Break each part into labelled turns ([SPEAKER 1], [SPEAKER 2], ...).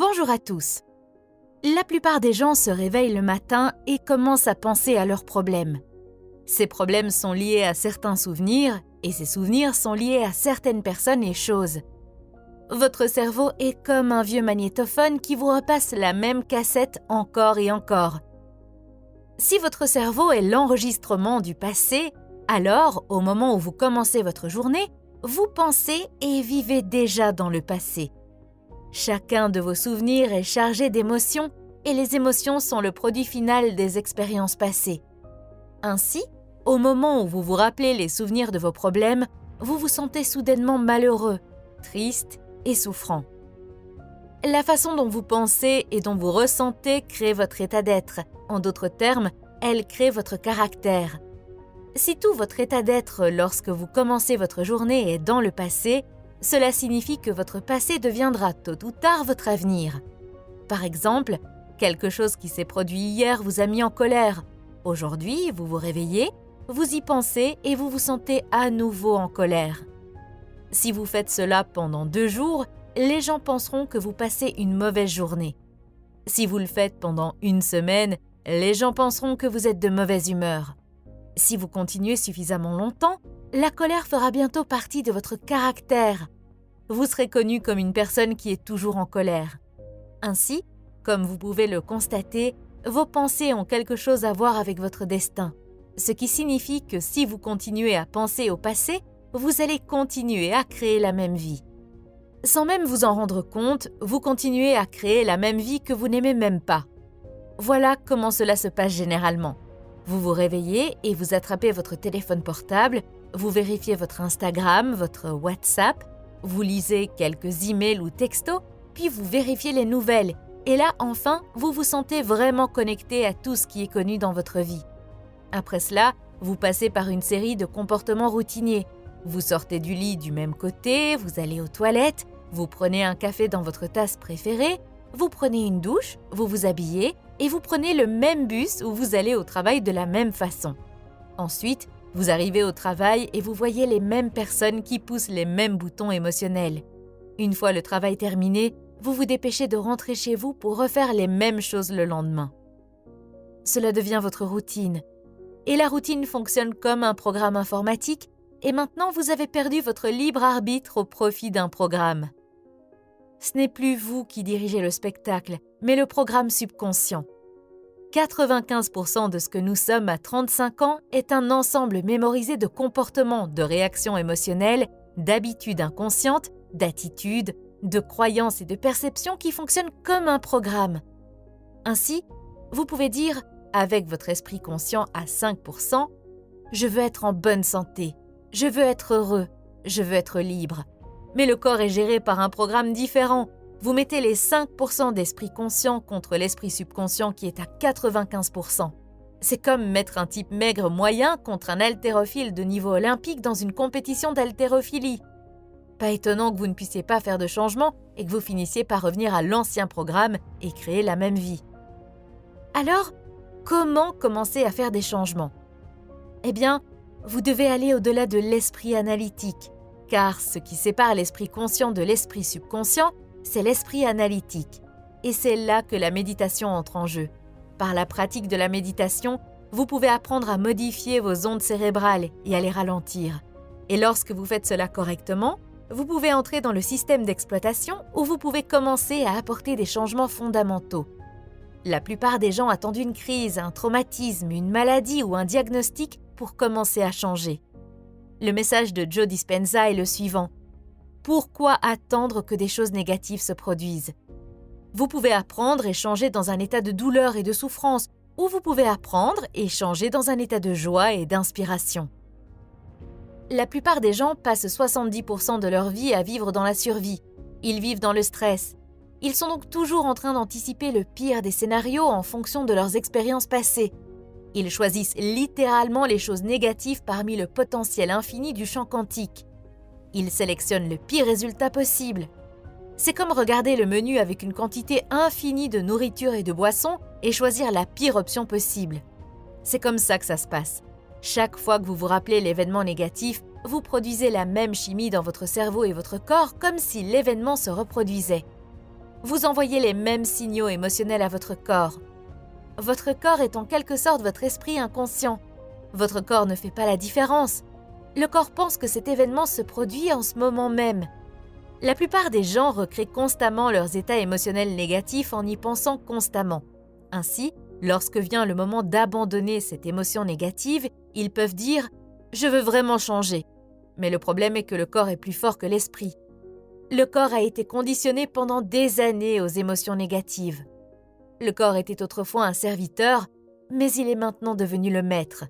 [SPEAKER 1] Bonjour à tous. La plupart des gens se réveillent le matin et commencent à penser à leurs problèmes. Ces problèmes sont liés à certains souvenirs et ces souvenirs sont liés à certaines personnes et choses. Votre cerveau est comme un vieux magnétophone qui vous repasse la même cassette encore et encore. Si votre cerveau est l'enregistrement du passé, alors, au moment où vous commencez votre journée, vous pensez et vivez déjà dans le passé. Chacun de vos souvenirs est chargé d'émotions et les émotions sont le produit final des expériences passées. Ainsi, au moment où vous vous rappelez les souvenirs de vos problèmes, vous vous sentez soudainement malheureux, triste et souffrant. La façon dont vous pensez et dont vous ressentez crée votre état d'être. En d'autres termes, elle crée votre caractère. Si tout votre état d'être lorsque vous commencez votre journée est dans le passé, cela signifie que votre passé deviendra tôt ou tard votre avenir. Par exemple, quelque chose qui s'est produit hier vous a mis en colère. Aujourd'hui, vous vous réveillez, vous y pensez et vous vous sentez à nouveau en colère. Si vous faites cela pendant 2 jours, les gens penseront que vous passez une mauvaise journée. Si vous le faites pendant 1 semaine, les gens penseront que vous êtes de mauvaise humeur. Si vous continuez suffisamment longtemps, la colère fera bientôt partie de votre caractère. Vous serez connu comme une personne qui est toujours en colère. Ainsi, comme vous pouvez le constater, vos pensées ont quelque chose à voir avec votre destin. Ce qui signifie que si vous continuez à penser au passé, vous allez continuer à créer la même vie. Sans même vous en rendre compte, vous continuez à créer la même vie que vous n'aimez même pas. Voilà comment cela se passe généralement. Vous vous réveillez et vous attrapez votre téléphone portable, vous vérifiez votre Instagram, votre WhatsApp, vous lisez quelques emails ou textos, puis vous vérifiez les nouvelles. Et là, enfin, vous vous sentez vraiment connecté à tout ce qui est connu dans votre vie. Après cela, vous passez par une série de comportements routiniers. Vous sortez du lit du même côté, vous allez aux toilettes, vous prenez un café dans votre tasse préférée, vous prenez une douche, vous vous habillez et vous prenez le même bus où vous allez au travail de la même façon. Ensuite, vous arrivez au travail et vous voyez les mêmes personnes qui poussent les mêmes boutons émotionnels. Une fois le travail terminé, vous vous dépêchez de rentrer chez vous pour refaire les mêmes choses le lendemain. Cela devient votre routine. Et la routine fonctionne comme un programme informatique et maintenant vous avez perdu votre libre arbitre au profit d'un programme. Ce n'est plus vous qui dirigez le spectacle, mais le programme subconscient. 95% de ce que nous sommes à 35 ans est un ensemble mémorisé de comportements, de réactions émotionnelles, d'habitudes inconscientes, d'attitudes, de croyances et de perceptions qui fonctionnent comme un programme. Ainsi, vous pouvez dire, avec votre esprit conscient à 5%, « Je veux être en bonne santé, je veux être heureux, je veux être libre ». Mais le corps est géré par un programme différent. Vous mettez les 5% d'esprit conscient contre l'esprit subconscient qui est à 95%. C'est comme mettre un type maigre moyen contre un haltérophile de niveau olympique dans une compétition d'haltérophilie. Pas étonnant que vous ne puissiez pas faire de changement et que vous finissiez par revenir à l'ancien programme et créer la même vie. Alors, comment commencer à faire des changements ? Eh bien, vous devez aller au-delà de l'esprit analytique, car ce qui sépare l'esprit conscient de l'esprit subconscient, c'est l'esprit analytique. Et c'est là que la méditation entre en jeu. Par la pratique de la méditation, vous pouvez apprendre à modifier vos ondes cérébrales et à les ralentir. Et lorsque vous faites cela correctement, vous pouvez entrer dans le système d'exploitation où vous pouvez commencer à apporter des changements fondamentaux. La plupart des gens attendent une crise, un traumatisme, une maladie ou un diagnostic pour commencer à changer. Le message de Joe Dispenza est le suivant. Pourquoi attendre que des choses négatives se produisent ? Vous pouvez apprendre et changer dans un état de douleur et de souffrance, ou vous pouvez apprendre et changer dans un état de joie et d'inspiration. La plupart des gens passent 70% de leur vie à vivre dans la survie. Ils vivent dans le stress. Ils sont donc toujours en train d'anticiper le pire des scénarios en fonction de leurs expériences passées. Ils choisissent littéralement les choses négatives parmi le potentiel infini du champ quantique. Ils sélectionnent le pire résultat possible. C'est comme regarder le menu avec une quantité infinie de nourriture et de boissons et choisir la pire option possible. C'est comme ça que ça se passe. Chaque fois que vous vous rappelez l'événement négatif, vous produisez la même chimie dans votre cerveau et votre corps comme si l'événement se reproduisait. Vous envoyez les mêmes signaux émotionnels à votre corps. Votre corps est en quelque sorte votre esprit inconscient. Votre corps ne fait pas la différence. Le corps pense que cet événement se produit en ce moment même. La plupart des gens recréent constamment leurs états émotionnels négatifs en y pensant constamment. Ainsi, lorsque vient le moment d'abandonner cette émotion négative, ils peuvent dire « Je veux vraiment changer ». Mais le problème est que le corps est plus fort que l'esprit. Le corps a été conditionné pendant des années aux émotions négatives. Le corps était autrefois un serviteur, mais il est maintenant devenu le maître.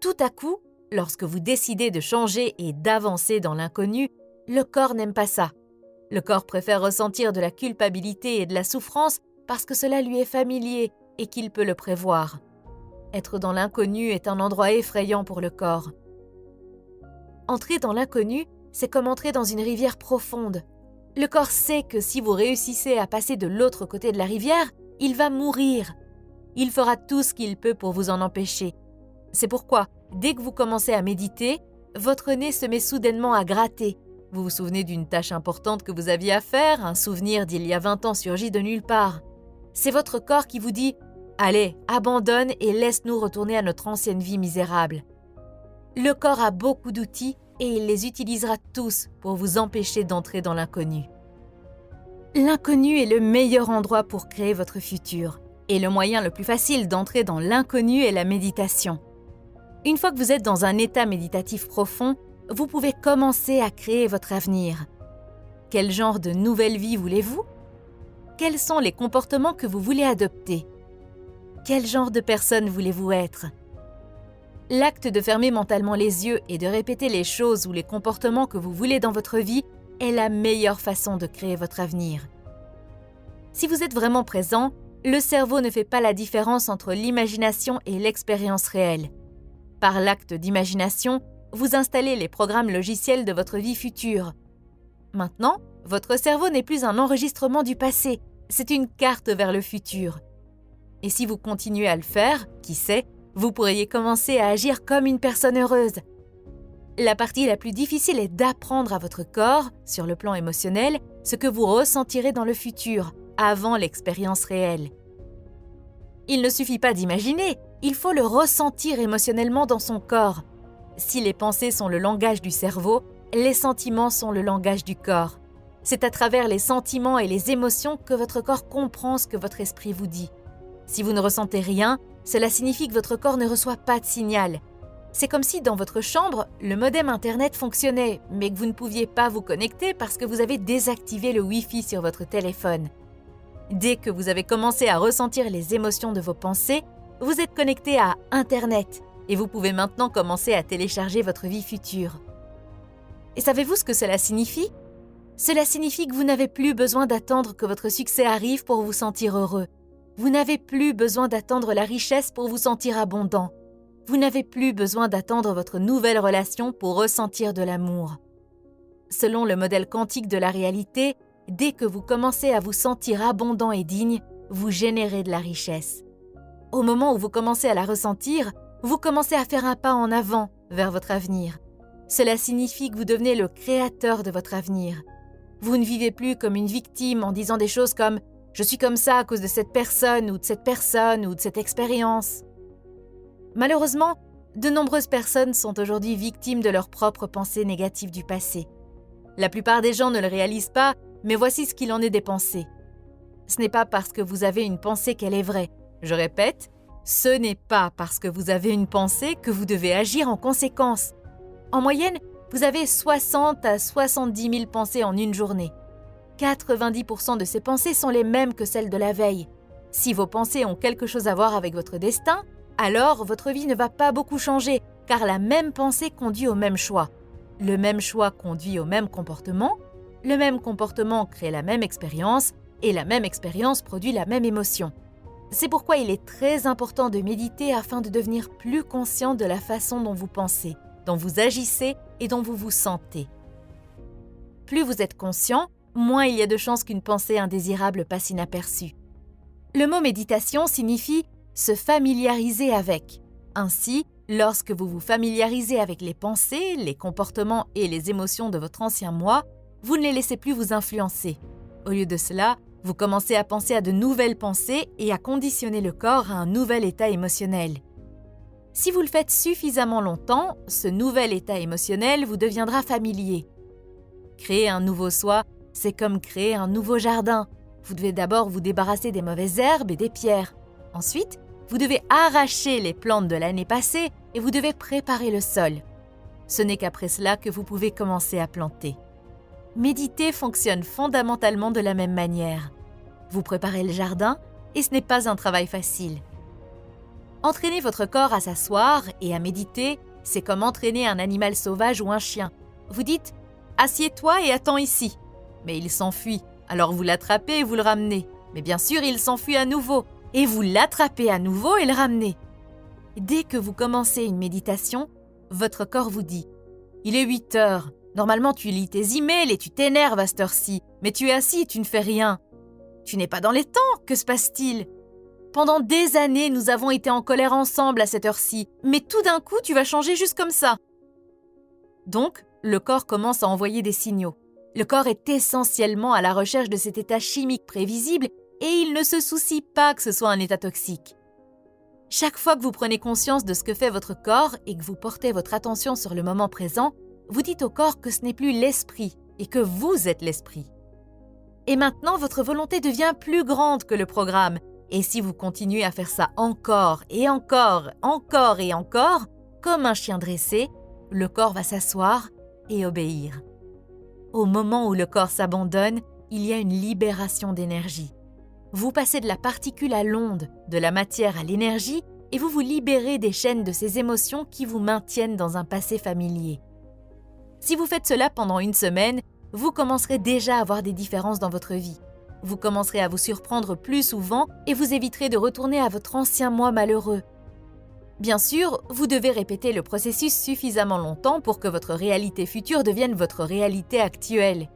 [SPEAKER 1] Tout à coup, lorsque vous décidez de changer et d'avancer dans l'inconnu, le corps n'aime pas ça. Le corps préfère ressentir de la culpabilité et de la souffrance parce que cela lui est familier et qu'il peut le prévoir. Être dans l'inconnu est un endroit effrayant pour le corps. Entrer dans l'inconnu, c'est comme entrer dans une rivière profonde. Le corps sait que si vous réussissez à passer de l'autre côté de la rivière, il va mourir. Il fera tout ce qu'il peut pour vous en empêcher. C'est pourquoi, dès que vous commencez à méditer, votre nez se met soudainement à gratter. Vous vous souvenez d'une tâche importante que vous aviez à faire, un souvenir d'il y a 20 ans surgit de nulle part. C'est votre corps qui vous dit « Allez, abandonne et laisse-nous retourner à notre ancienne vie misérable ». Le corps a beaucoup d'outils et il les utilisera tous pour vous empêcher d'entrer dans l'inconnu. L'inconnu est le meilleur endroit pour créer votre futur. Et le moyen le plus facile d'entrer dans l'inconnu est la méditation. Une fois que vous êtes dans un état méditatif profond, vous pouvez commencer à créer votre avenir. Quel genre de nouvelle vie voulez-vous? Quels sont les comportements que vous voulez adopter? Quel genre de personne voulez-vous être? L'acte de fermer mentalement les yeux et de répéter les choses ou les comportements que vous voulez dans votre vie est la meilleure façon de créer votre avenir. Si vous êtes vraiment présent, le cerveau ne fait pas la différence entre l'imagination et l'expérience réelle. Par l'acte d'imagination, vous installez les programmes logiciels de votre vie future. Maintenant, votre cerveau n'est plus un enregistrement du passé, c'est une carte vers le futur. Et si vous continuez à le faire, qui sait, vous pourriez commencer à agir comme une personne heureuse. La partie la plus difficile est d'apprendre à votre corps, sur le plan émotionnel, ce que vous ressentirez dans le futur, avant l'expérience réelle. Il ne suffit pas d'imaginer, il faut le ressentir émotionnellement dans son corps. Si les pensées sont le langage du cerveau, les sentiments sont le langage du corps. C'est à travers les sentiments et les émotions que votre corps comprend ce que votre esprit vous dit. Si vous ne ressentez rien, cela signifie que votre corps ne reçoit pas de signal. C'est comme si dans votre chambre, le modem Internet fonctionnait, mais que vous ne pouviez pas vous connecter parce que vous avez désactivé le Wi-Fi sur votre téléphone. Dès que vous avez commencé à ressentir les émotions de vos pensées, vous êtes connecté à Internet et vous pouvez maintenant commencer à télécharger votre vie future. Et savez-vous ce que cela signifie? Cela signifie que vous n'avez plus besoin d'attendre que votre succès arrive pour vous sentir heureux. Vous n'avez plus besoin d'attendre la richesse pour vous sentir abondant. Vous n'avez plus besoin d'attendre votre nouvelle relation pour ressentir de l'amour. Selon le modèle quantique de la réalité, dès que vous commencez à vous sentir abondant et digne, vous générez de la richesse. Au moment où vous commencez à la ressentir, vous commencez à faire un pas en avant vers votre avenir. Cela signifie que vous devenez le créateur de votre avenir. Vous ne vivez plus comme une victime en disant des choses comme « je suis comme ça à cause de cette personne ou de cette personne ou de cette expérience ». Malheureusement, de nombreuses personnes sont aujourd'hui victimes de leurs propres pensées négatives du passé. La plupart des gens ne le réalisent pas, mais voici ce qu'il en est des pensées. Ce n'est pas parce que vous avez une pensée qu'elle est vraie. Je répète, ce n'est pas parce que vous avez une pensée que vous devez agir en conséquence. En moyenne, vous avez 60 à 70 000 pensées en une journée. 90% de ces pensées sont les mêmes que celles de la veille. Si vos pensées ont quelque chose à voir avec votre destin, alors votre vie ne va pas beaucoup changer, car la même pensée conduit au même choix. Le même choix conduit au même comportement, le même comportement crée la même expérience, et la même expérience produit la même émotion. C'est pourquoi il est très important de méditer afin de devenir plus conscient de la façon dont vous pensez, dont vous agissez et dont vous vous sentez. Plus vous êtes conscient, moins il y a de chances qu'une pensée indésirable passe inaperçue. Le mot méditation signifie se familiariser avec. Ainsi, lorsque vous vous familiarisez avec les pensées, les comportements et les émotions de votre ancien moi, vous ne les laissez plus vous influencer. Au lieu de cela, vous commencez à penser à de nouvelles pensées et à conditionner le corps à un nouvel état émotionnel. Si vous le faites suffisamment longtemps, ce nouvel état émotionnel vous deviendra familier. Créer un nouveau soi, c'est comme créer un nouveau jardin. Vous devez d'abord vous débarrasser des mauvaises herbes et des pierres. Ensuite, vous devez arracher les plantes de l'année passée et vous devez préparer le sol. Ce n'est qu'après cela que vous pouvez commencer à planter. Méditer fonctionne fondamentalement de la même manière. Vous préparez le jardin et ce n'est pas un travail facile. Entraîner votre corps à s'asseoir et à méditer, c'est comme entraîner un animal sauvage ou un chien. Vous dites « Assieds-toi et attends ici ». Mais il s'enfuit, alors vous l'attrapez et vous le ramenez. Mais bien sûr, il s'enfuit à nouveau et vous l'attrapez à nouveau et le ramenez. Dès que vous commencez une méditation, votre corps vous dit « Il est 8 heures, normalement tu lis tes emails et tu t'énerves à cette heure-ci, mais tu es assis et tu ne fais rien. Tu n'es pas dans les temps, que se passe-t-il ? Pendant des années, nous avons été en colère ensemble à cette heure-ci, mais tout d'un coup, tu vas changer juste comme ça. » Donc, le corps commence à envoyer des signaux. Le corps est essentiellement à la recherche de cet état chimique prévisible et il ne se soucie pas que ce soit un état toxique. Chaque fois que vous prenez conscience de ce que fait votre corps et que vous portez votre attention sur le moment présent, vous dites au corps que ce n'est plus l'esprit et que vous êtes l'esprit. Et maintenant, votre volonté devient plus grande que le programme. Et si vous continuez à faire ça encore et encore, encore et encore, comme un chien dressé, le corps va s'asseoir et obéir. Au moment où le corps s'abandonne, il y a une libération d'énergie. Vous passez de la particule à l'onde, de la matière à l'énergie, et vous vous libérez des chaînes de ces émotions qui vous maintiennent dans un passé familier. Si vous faites cela pendant une semaine, vous commencerez déjà à voir des différences dans votre vie. Vous commencerez à vous surprendre plus souvent et vous éviterez de retourner à votre ancien moi malheureux. Bien sûr, vous devez répéter le processus suffisamment longtemps pour que votre réalité future devienne votre réalité actuelle.